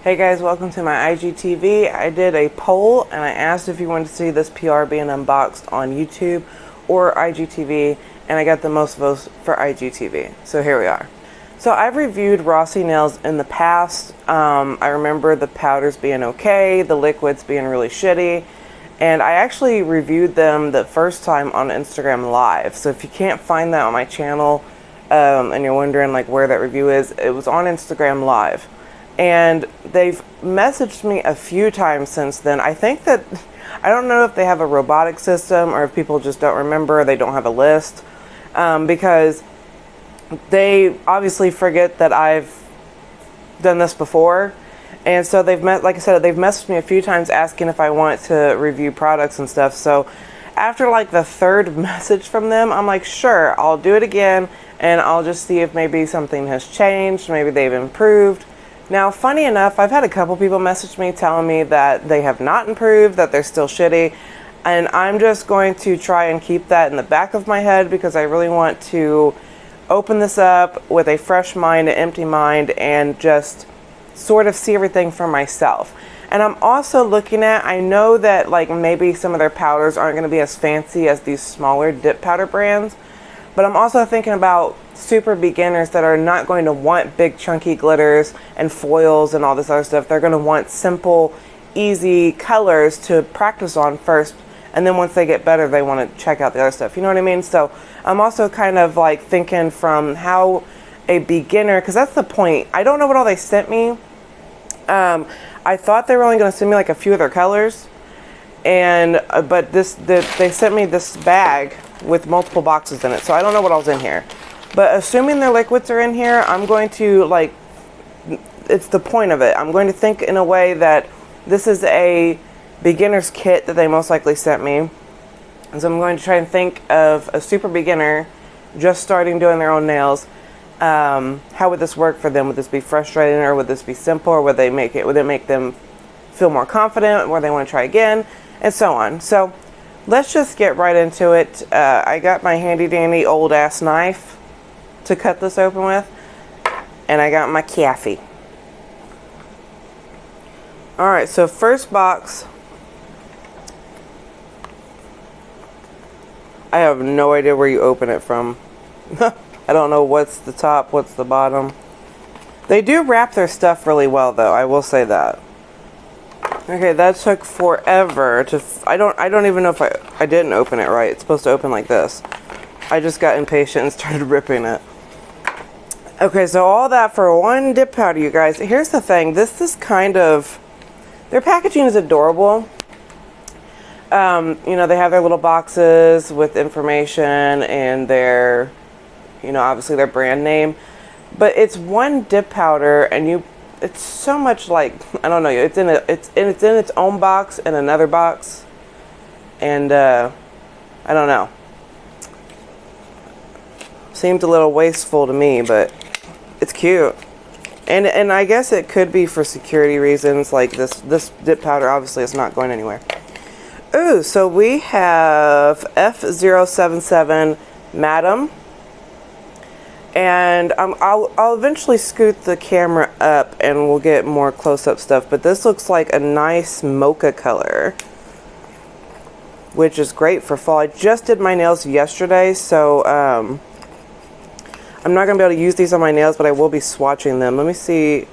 Hey guys, welcome to my IGTV. I did a poll and I asked if you wanted to see this PR being unboxed on YouTube or IGTV, and I got the most votes for IGTV. So here we are. So I've reviewed Rossi nails in the past. I remember the powders being okay, the liquids being really shitty, and I actually reviewed them the first time on Instagram Live. So if you can't find that on my channel and you're wondering like where that review is, it was on Instagram Live. And they've messaged me a few times since then. I think that, I don't know if they have a robotic system or if people just don't remember, they don't have a list, because they obviously forget that I've done this before. And so like I said, they've messaged me a few times asking if I want to review products and stuff. So after like the third message from them, I'm like, sure, I'll do it again. And I'll just see if maybe something has changed, maybe they've improved. Now, funny enough, I've had a couple people message me telling me that they have not improved, that they're still shitty, and I'm just going to try and keep that in the back of my head because I really want to open this up with a fresh mind, an empty mind, and just sort of see everything for myself. And I'm also looking at, I know that like maybe some of their powders aren't going to be as fancy as these smaller dip powder brands, but I'm also thinking about super beginners that are not going to want big chunky glitters and foils and all this other stuff. They're going to want simple, easy colors to practice on first, and then once they get better, they want to check out the other stuff. You know what I mean? So I'm also kind of like thinking from how a beginner, because that's the point. I don't know what all they sent me. I thought they were only going to send me like a few of their colors, and but they sent me this bag with multiple boxes in it, so I don't know what all's in here. But assuming their liquids are in here, I'm going to, like, it's the point of it. I'm going to think in a way that this is a beginner's kit that they most likely sent me. And so I'm going to try and think of a super beginner just starting doing their own nails. How would this work for them? Would this be frustrating, or would this be simple, or would it make them feel more confident, or they want to try again, and so on. So let's just get right into it. I got my handy dandy old ass knife to cut this open with, and I got my Caffey. Alright, so first box, I have no idea where you open it from. I don't know what's the top, what's the bottom. They do wrap their stuff really well though, I will say that. Okay, that took forever to, I don't even know if I didn't open it right. It's supposed to open like this. I just got impatient and started ripping it. Okay, so all that for one dip powder, you guys. Here's the thing. This is kind of, their packaging is adorable. You know, they have their little boxes with information and their, you know, obviously their brand name. But it's one dip powder, and it's so much like, I don't know, it's in its own box and another box. And I don't know. Seemed a little wasteful to me, but it's cute. And I guess it could be for security reasons, like this dip powder obviously is not going anywhere. Ooh, so we have F077 Madam. And I'll eventually scoot the camera up and we'll get more close-up stuff, but this looks like a nice mocha color, which is great for fall. I just did my nails yesterday, so I'm not going to be able to use these on my nails, but I will be swatching them. Let me see.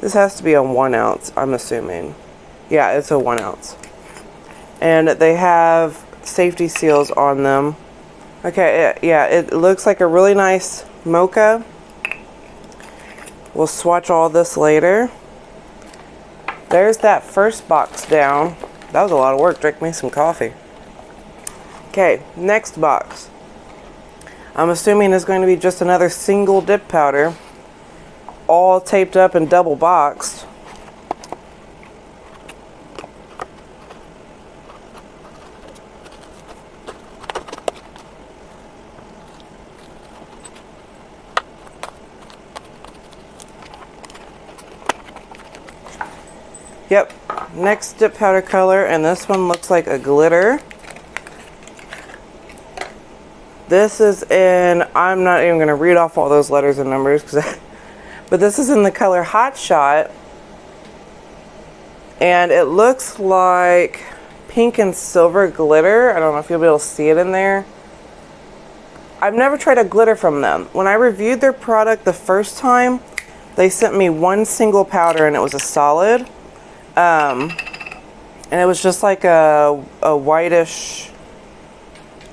This has to be a 1 ounce, I'm assuming. Yeah, it's a 1 ounce. And they have safety seals on them. Okay, yeah, it looks like a really nice mocha. We'll swatch all this later. There's that first box down. That was a lot of work. Drink me some coffee. Okay, next box. I'm assuming it's going to be just another single dip powder, all taped up and double boxed. Yep, next dip powder color, and this one looks like a glitter. This is in, I'm not even going to read off all those letters and numbers, but this is in the color Hot Shot. And it looks like pink and silver glitter. I don't know if you'll be able to see it in there. I've never tried a glitter from them. When I reviewed their product the first time, they sent me one single powder and it was a solid. And it was just like a whitish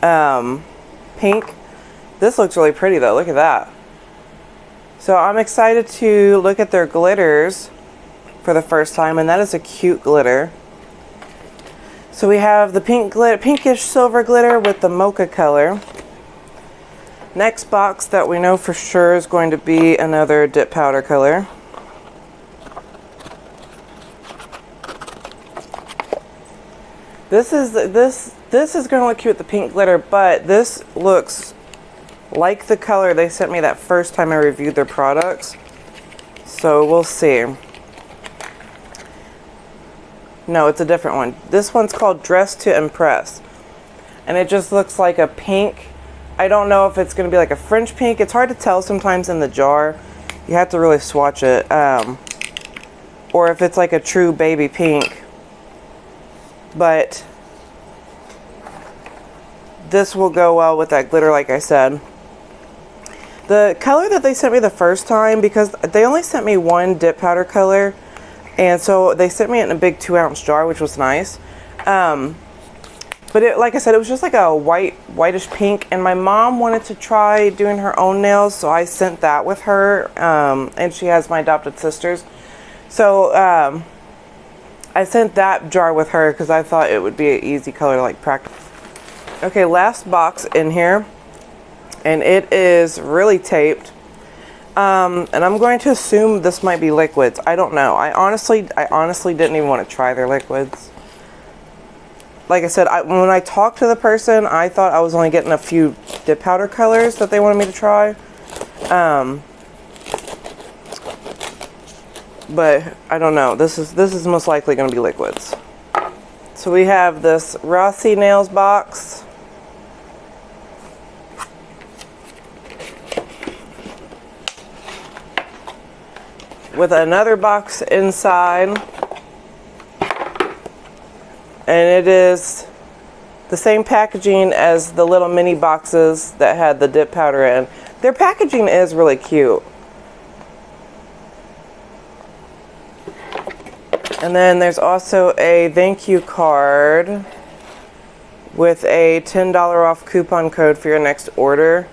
pink. This looks really pretty though. Look at that. So I'm excited to look at their glitters for the first time, and that is a cute glitter. So we have the pink glitter, pinkish silver glitter with the mocha color. Next box that we know for sure is going to be another dip powder color. This is going to look cute with the pink glitter, but this looks like the color they sent me that first time I reviewed their products. So we'll see. No, it's a different one. This one's called Dress to Impress. And it just looks like a pink. I don't know if it's going to be like a French pink. It's hard to tell sometimes in the jar. You have to really swatch it. Or if it's like a true baby pink. But this will go well with that glitter, like I said. The color that they sent me the first time, because they only sent me one dip powder color, and so they sent me it in a big 2-ounce jar, which was nice. But it, like I said, it was just like a whitish pink, and my mom wanted to try doing her own nails, so I sent that with her, and she has my adopted sisters. So I sent that jar with her because I thought it would be an easy color to like practice. Okay, last box in here, and it is really taped. And I'm going to assume this might be liquids. I don't know. I honestly didn't even want to try their liquids. Like I said, when I talked to the person, I thought I was only getting a few dip powder colors that they wanted me to try. But I don't know. This is most likely going to be liquids. So we have this Rossi nails box. With another box inside, and it is the same packaging as the little mini boxes that had the dip powder in. Their packaging is really cute. And then there's also a thank you card with a $10 off coupon code for your next order.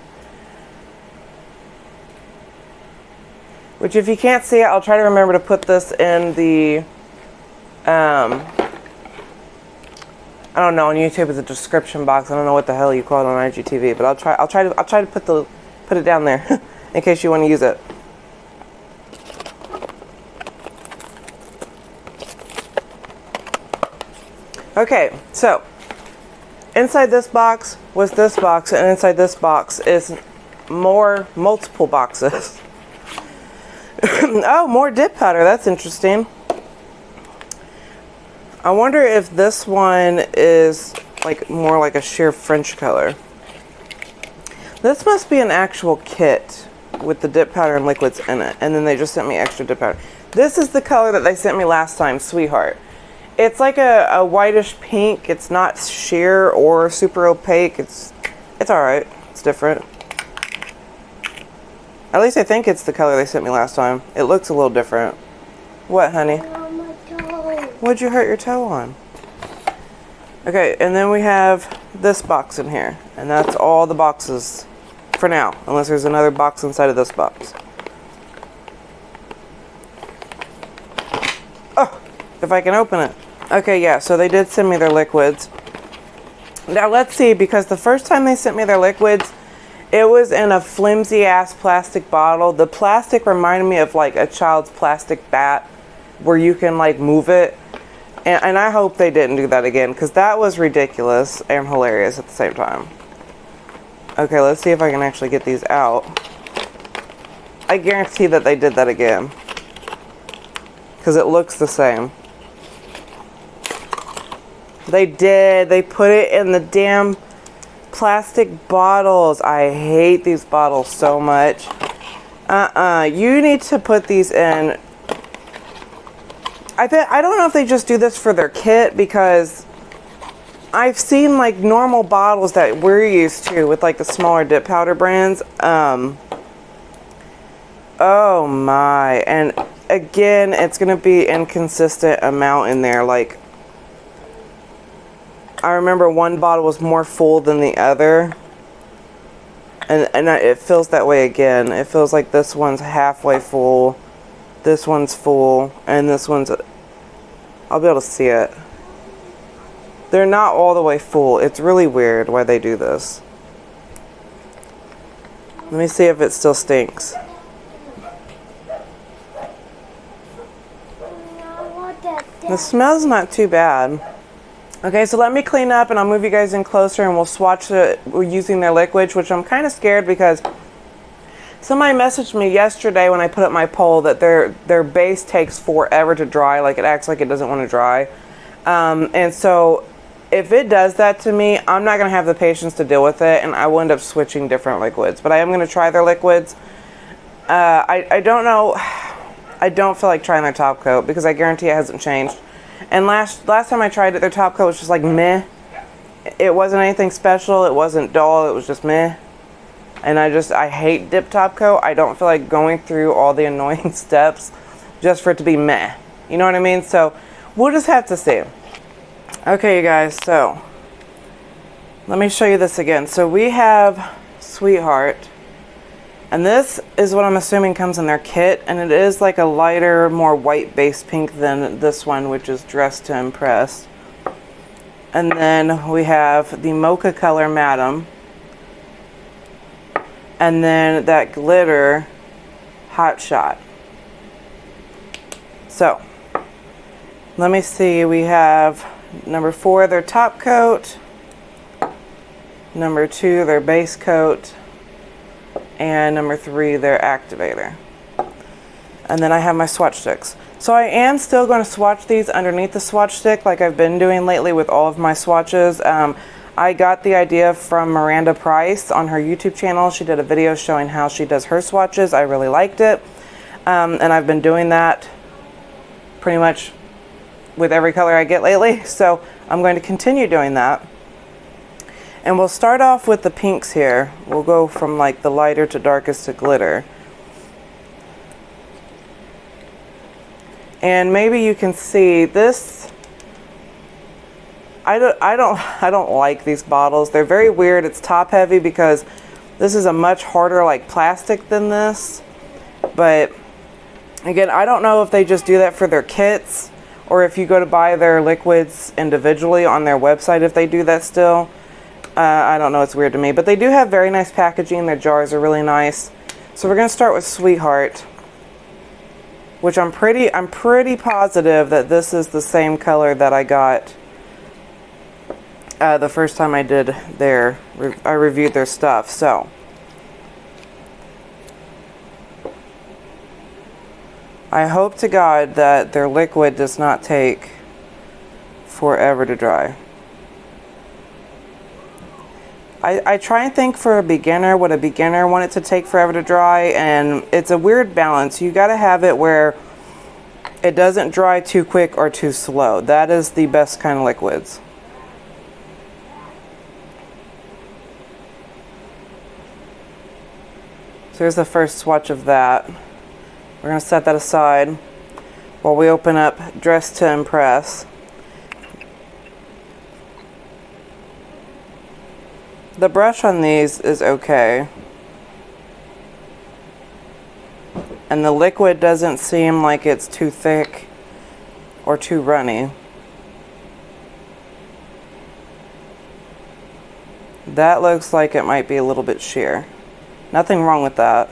Which, if you can't see it, I'll try to remember to put this in the, I don't know, on YouTube it's a description box. I don't know what the hell you call it on IGTV, but I'll try to put it down there in case you want to use it. Okay, so inside this box was this box, and inside this box is multiple boxes. Oh, more dip powder. That's interesting. I wonder if this one is like more like a sheer French color. This must be an actual kit with the dip powder and liquids in it, and then they just sent me extra dip powder. This is the color that they sent me last time, Sweetheart. It's like a whitish pink. It's not sheer or super opaque. It's alright. It's different. At least I think it's the color they sent me last time. It looks a little different. What, honey? What'd you hurt your toe on? Okay, and then we have this box in here. And that's all the boxes for now. Unless there's another box inside of this box. Oh, if I can open it. Okay, yeah, so they did send me their liquids. Now let's see, because the first time they sent me their liquids, it was in a flimsy ass plastic bottle. The plastic reminded me of like a child's plastic bat where you can like move it. And I hope they didn't do that again, because that was ridiculous and hilarious at the same time. Okay, let's see if I can actually get these out. I guarantee that they did that again, because it looks the same. They did. They put it in the damn plastic bottles. I hate these bottles so much. You need to put these in I don't know if they just do this for their kit, because I've seen like normal bottles that we're used to with like the smaller dip powder brands. Oh my, and again, it's gonna be inconsistent amount in there. Like, I remember one bottle was more full than the other, and it feels that way again. It feels like this one's halfway full, this one's full, and this one's, I'll be able to see it. They're not all the way full. It's really weird why they do this. Let me see if it still stinks. The smell's not too bad. Okay, so let me clean up and I'll move you guys in closer and we'll swatch it using their liquids, which I'm kind of scared because somebody messaged me yesterday when I put up my poll that their base takes forever to dry. Like, it acts like it doesn't want to dry. And so if it does that to me, I'm not going to have the patience to deal with it, and I will end up switching different liquids. But I am going to try their liquids. I don't know. I don't feel like trying their top coat because I guarantee it hasn't changed. And last time I tried it, their top coat was just like meh. It wasn't anything special. It wasn't dull. It was just meh. And I hate dip top coat. I don't feel like going through all the annoying steps just for it to be meh. You know what I mean? So we'll just have to see. Okay, you guys, so let me show you this again. So we have Sweetheart, and this is what I'm assuming comes in their kit, and it is like a lighter, more white-based pink than this one, which is Dressed to Impress. And then we have the Mocha Color Madam, and then that glitter Hot Shot. So let me see, we have number 4, their top coat, number 2, their base coat, and number 3, their activator. And then I have my swatch sticks. So I am still going to swatch these underneath the swatch stick like I've been doing lately with all of my swatches. I got the idea from Miranda Price on her YouTube channel. She did a video showing how she does her swatches. I really liked it. And I've been doing that pretty much with every color I get lately. So I'm going to continue doing that. And we'll start off with the pinks here. We'll go from like the lighter to darkest to glitter. And maybe you can see this. I don't like these bottles. They're very weird. It's top heavy because this is a much harder like plastic than this. But again, I don't know if they just do that for their kits or if you go to buy their liquids individually on their website, if they do that still. I don't know, it's weird to me, but they do have very nice packaging. Their jars are really nice. So we're going to start with Sweetheart, which I'm pretty positive that this is the same color that I got the first time I did I reviewed their stuff. So I hope to God that their liquid does not take forever to dry. I try and think for a beginner what a beginner want it to take forever to dry, and it's a weird balance. You got to have it where it doesn't dry too quick or too slow. That is the best kind of liquids. So here's the first swatch of that. We're going to set that aside while we open up Dressed to Impress. The brush on these is okay. And the liquid doesn't seem like it's too thick or too runny. That looks like it might be a little bit sheer. Nothing wrong with that.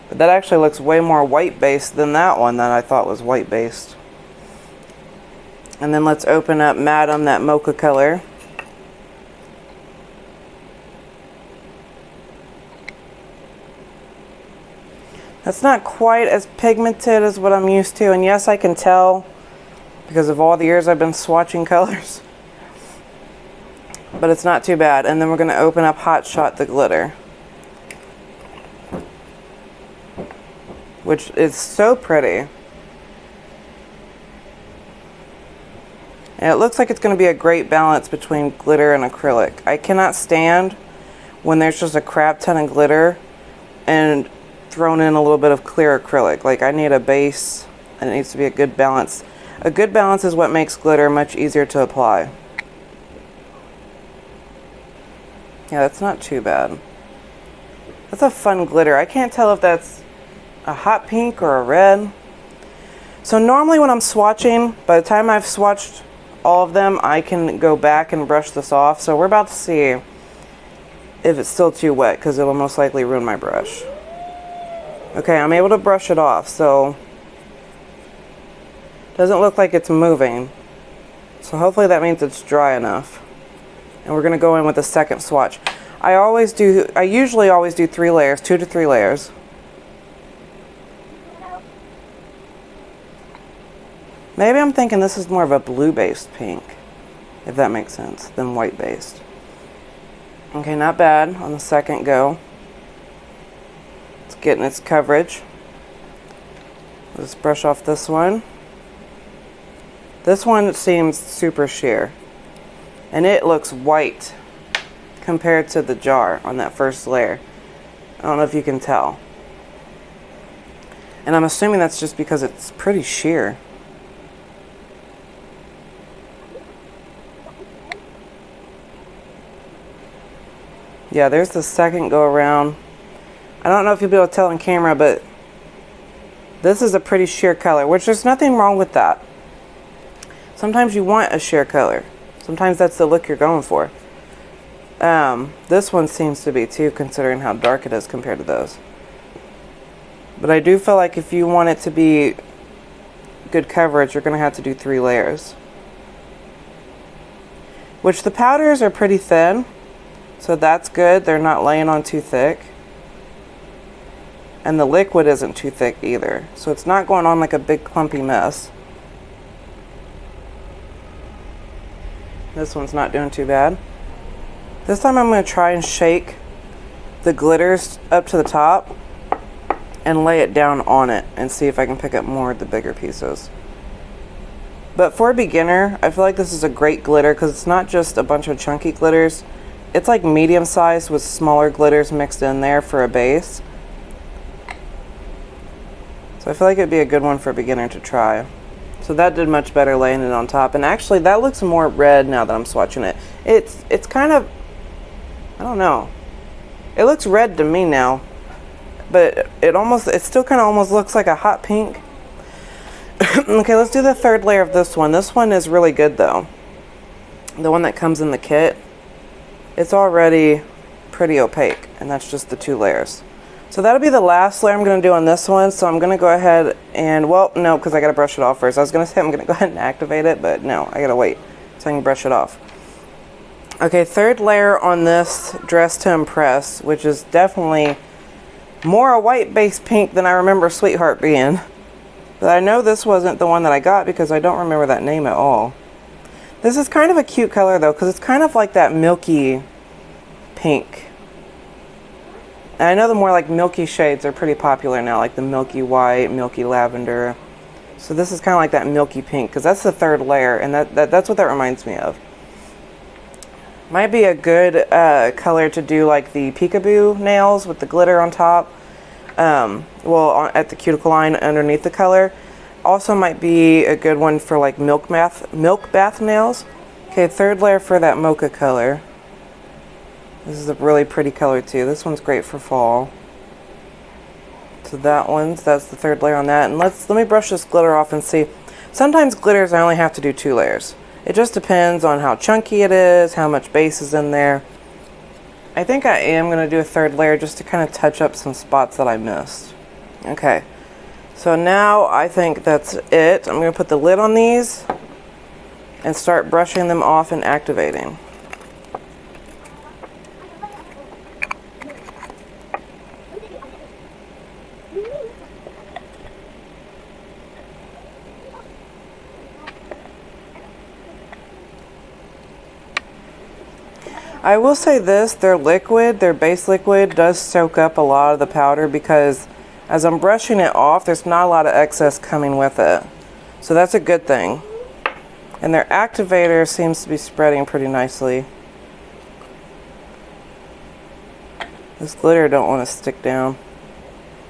But that actually looks way more white-based than that one that I thought was white-based. And then let's open up Madam, that mocha color. That's not quite as pigmented as what I'm used to, and yes, I can tell because of all the years I've been swatching colors. But it's not too bad. And then we're going to open up Hot Shot, the glitter, which is so pretty. And it looks like it's going to be a great balance between glitter and acrylic. I cannot stand when there's just a crap ton of glitter and thrown in a little bit of clear acrylic. Like, I need a base, and it needs to be a good balance. A good balance is what makes glitter much easier to apply. Yeah, that's not too bad. That's a fun glitter. I can't tell if that's a hot pink or a red. So normally when I'm swatching, by the time I've swatched all of them, I can go back and brush this off. So we're about to see if it's still too wet, because it'll most likely ruin my brush. Okay, I'm able to brush it off, so doesn't look like it's moving. So hopefully that means it's dry enough. And we're going to go in with a second swatch. I usually always do 3 layers, 2 to 3 layers. Maybe I'm thinking this is more of a blue-based pink, if that makes sense, than white-based. Okay, not bad on the second go. It's getting its coverage. Let's brush off this one. This one seems super sheer. And it looks white compared to the jar on that first layer. I don't know if you can tell. And I'm assuming that's just because it's pretty sheer. Yeah, there's the second go around. I don't know if you'll be able to tell on camera, but this is a pretty sheer color, which there's nothing wrong with that. Sometimes you want a sheer color. Sometimes that's the look you're going for. This one seems to be too, considering how dark it is compared to those. But I do feel like if you want it to be good coverage, you're going to have to do 3 layers. Which the powders are pretty thin. So that's good. They're not laying on too thick. And the liquid isn't too thick either. So it's not going on like a big clumpy mess. This one's not doing too bad. This time I'm going to try and shake the glitters up to the top and lay it down on it and see if I can pick up more of the bigger pieces. But for a beginner, I feel like this is a great glitter because it's not just a bunch of chunky glitters. It's like medium sized with smaller glitters mixed in there for a base. So I feel like it'd be a good one for a beginner to try. So that did much better laying it on top. And actually that looks more red now that I'm swatching it. It's kind of, I don't know. It looks red to me now. But it still kind of almost looks like a hot pink. Okay, let's do the third layer of this one. This one is really good though. The one that comes in the kit. It's already pretty opaque, and that's just the 2 layers. So that'll be the last layer I'm going to do on this one. So I'm going to go ahead and, well, no, because I got to brush it off first. I was going to say I'm going to go ahead and activate it, but no, I got to wait so I can brush it off. Okay, third layer on this Dress to Impress, which is definitely more a white-based pink than I remember Sweetheart being. But I know this wasn't the one that I got because I don't remember that name at all. This is kind of a cute color though, because it's kind of like that milky pink. And I know the more like milky shades are pretty popular now, like the milky white, milky lavender. So this is kind of like that milky pink, because that's the third layer, and that's what that reminds me of. Might be a good color to do like the peekaboo nails with the glitter on top. At the cuticle line underneath the color. Also might be a good one for like milk bath nails. Okay, third layer for that mocha color. This is a really pretty color too. This one's great for fall. So that's the third layer on that. And let me brush this glitter off and see. Sometimes glitters I only have to do 2 layers. It just depends on how chunky it is, how much base is in there. I think I am going to do a third layer just to kind of touch up some spots that I missed. Okay. So now I think that's it. I'm going to put the lid on these and start brushing them off and activating. I will say this, their base liquid does soak up a lot of the powder, because as I'm brushing it off, there's not a lot of excess coming with it. So that's a good thing. And their activator seems to be spreading pretty nicely. This glitter don't want to stick down.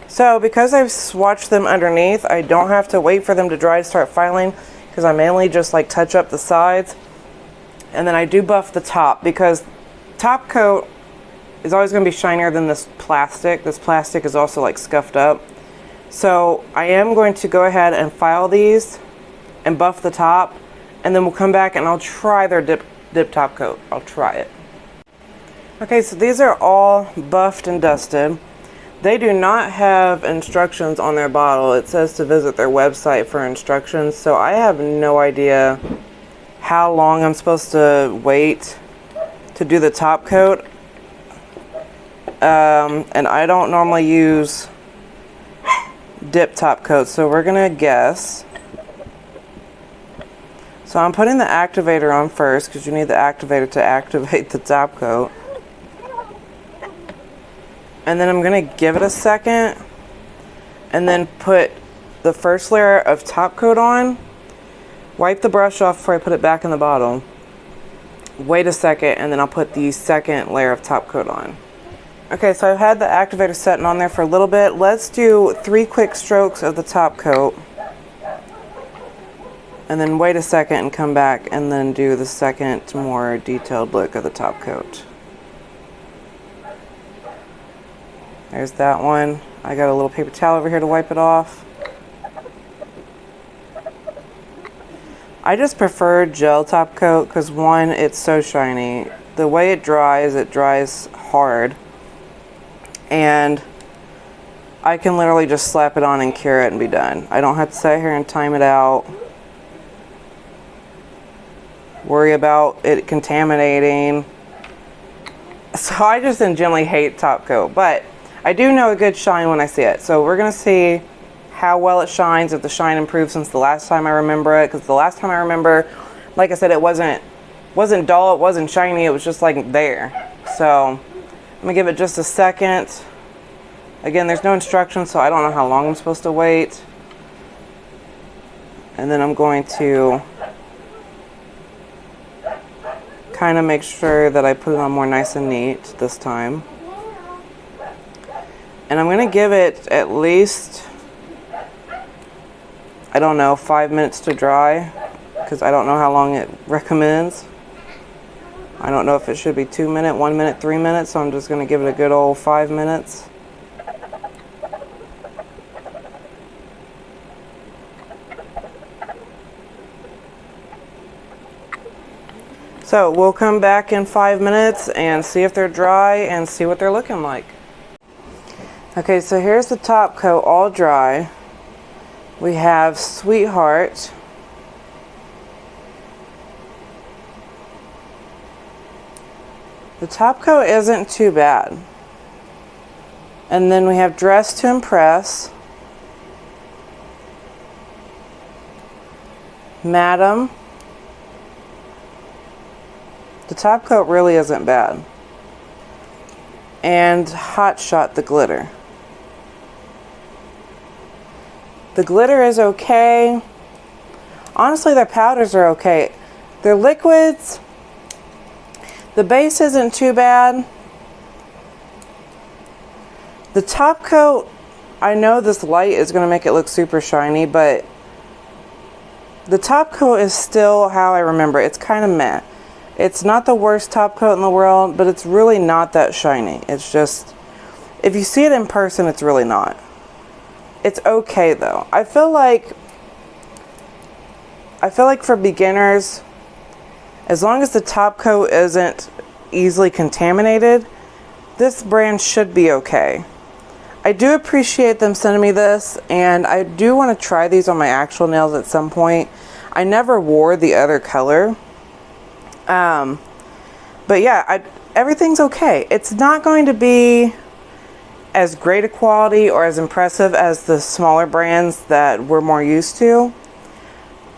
So because I've swatched them underneath, I don't have to wait for them to dry to start filing, because I mainly just like touch up the sides. And then I do buff the top, because top coat is always going to be shinier than this plastic. This plastic is also like scuffed up. So I am going to go ahead and file these and buff the top, and then we'll come back and I'll try their dip top coat. I'll try it. Okay, so these are all buffed and dusted. They do not have instructions on their bottle. It says to visit their website for instructions, so I have no idea how long I'm supposed to wait to do the top coat. And I don't normally use dip top coat, so we're gonna guess. So I'm putting the activator on first, because you need the activator to activate the top coat. And then I'm gonna give it a second and then put the first layer of top coat on, wipe the brush off before I put it back in the bottle, wait a second, and then I'll put the second layer of top coat on. Okay, so I've had the activator setting on there for a little bit. Let's do 3 quick strokes of the top coat, and then wait a second and come back and then do the second more detailed look of the top coat. There's that one. I got a little paper towel over here to wipe it off. I just prefer gel top coat because, one, it's so shiny. The way it dries hard. And I can literally just slap it on and cure it and be done. I don't have to sit here and time it out. Worry about it contaminating. So I just generally hate top coat. But I do know a good shine when I see it. So we're going to see how well it shines, if the shine improved since the last time I remember it. Because the last time I remember, like I said, it wasn't dull, it wasn't shiny, it was just like there. So I'm going to give it just a second. Again, there's no instructions, so I don't know how long I'm supposed to wait. And then I'm going to kind of make sure that I put it on more nice and neat this time. And I'm going to give it at least, I don't know, 5 minutes to dry, because I don't know how long it recommends. I don't know if it should be 2 minutes, 1 minute, 3 minutes, so I'm just going to give it a good old 5 minutes. So we'll come back in 5 minutes and see if they're dry and see what they're looking like. Okay, so here's the top coat all dry. We have Sweetheart. The top coat isn't too bad. And then we have Dress to Impress, Madam. The top coat really isn't bad. And Hot Shot the glitter. The glitter is okay. Honestly, their powders are okay. Their liquids, the base isn't too bad. The top coat, I know this light is going to make it look super shiny, but the top coat is still how I remember. It's kind of meh. It's not the worst top coat in the world, but it's really not that shiny. It's just, if you see it in person, it's really not. It's okay though. I feel like for beginners, as long as the top coat isn't easily contaminated, this brand should be okay. I do appreciate them sending me this, and I do want to try these on my actual nails at some point. I never wore the other color. But yeah, everything's okay. It's not going to be as great a quality or as impressive as the smaller brands that we're more used to,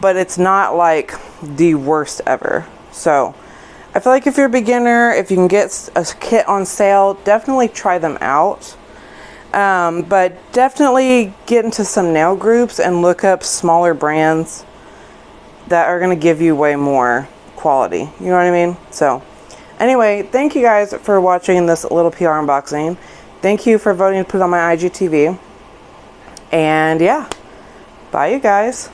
but it's not like the worst ever. So I feel like if you're a beginner, if you can get a kit on sale, definitely try them out. But definitely get into some nail groups and look up smaller brands that are going to give you way more quality. You know what I mean? So anyway, thank you guys for watching this little PR unboxing. Thank you for voting to put on my IGTV. And yeah, bye you guys.